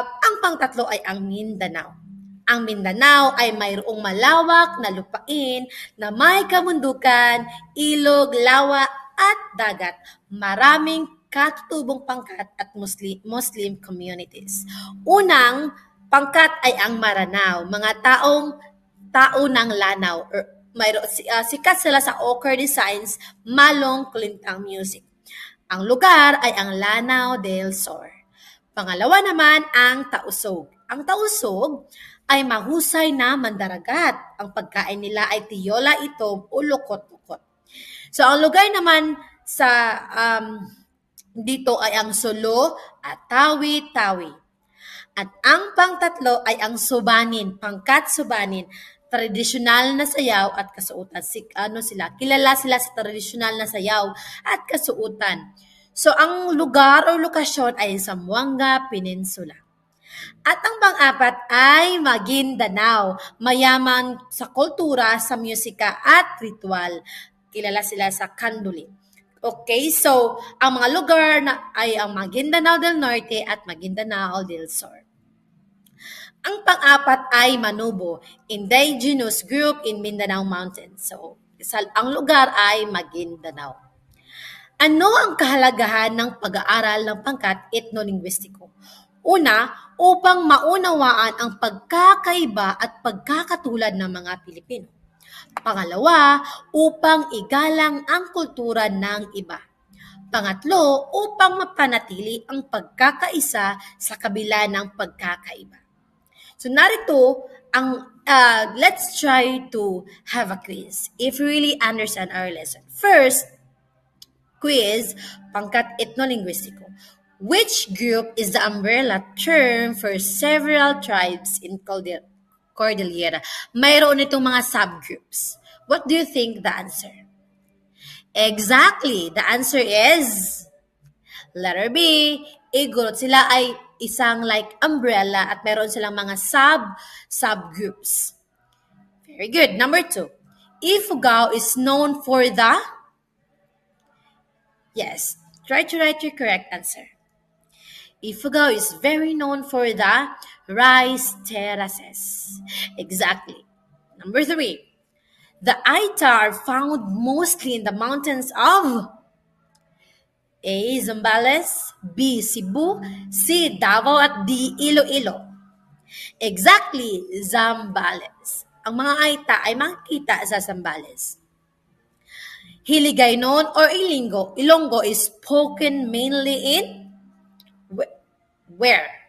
Ang pangtatlo ay ang Mindanao. Ang Mindanao ay mayroong malawak na lupain na may kamundukan, ilog, lawa at dagat. Maraming katutubong pangkat at Muslim communities. Unang pangkat ay ang Maranao, mga tao ng Lanao. Sikat sila sa ochre designs, malong kulintang music. Ang lugar ay ang Lanao del Sur. Pangalawa naman ang Tausog. Ang Tausog ay mahusay na mandaragat. Ang pagkain nila ay tiyola, itom o lukot-lukot. So ang lugar naman sa dito ay ang Sulu at Tawi-Tawi. At ang pangtatlo ay ang Subanin, pangkat Subanin, tradisyonal na sayaw at kasuotan. Kilala sila sa tradisyonal na sayaw at kasuotan. So ang lugar o lokasyon ay Zamboanga Peninsula. At ang pang-apat ay Maguindanao, mayaman sa kultura, sa musika at ritual. Kilala sila sa Candolit. Okay, so ang mga lugar ay ang Maguindanao del Norte at Maguindanao del Sur. Ang pang-apat ay Manubo, indigenous group in Mindanao Mountains. So ang lugar ay Maguindanao. Ano ang kahalagahan ng pag-aaral ng pangkat etnolinguistiko? Una, upang maunawaan ang pagkakaiba at pagkakatulad ng mga Pilipino. Pangalawa, upang igalang ang kultura ng iba. Pangatlo, upang mapanatili ang pagkakaisa sa kabila ng pagkakaiba. So narito, let's try to have a quiz if we really understand our lesson. First, quiz, pangkat etnolinguistiko. Which group is the umbrella term for several tribes in Cordillera? Mayroon itong mga subgroups. What do you think the answer? Exactly. The answer is letter B. Igorot. Sila ay isang like umbrella at mayroon silang mga subgroups. Very good. Number 2. Ifugao is known for the... Yes. Try to write your correct answer. Ifugao is very known for the rice terraces. Exactly. Number 3. The Aita are found mostly in the mountains of A. Zambales, B. Cebu, C. Davao, at D. Iloilo. Exactly, Zambales. Ang mga Aita ay makikita sa Zambales. Hiligaynon or Ilonggo is spoken mainly in where?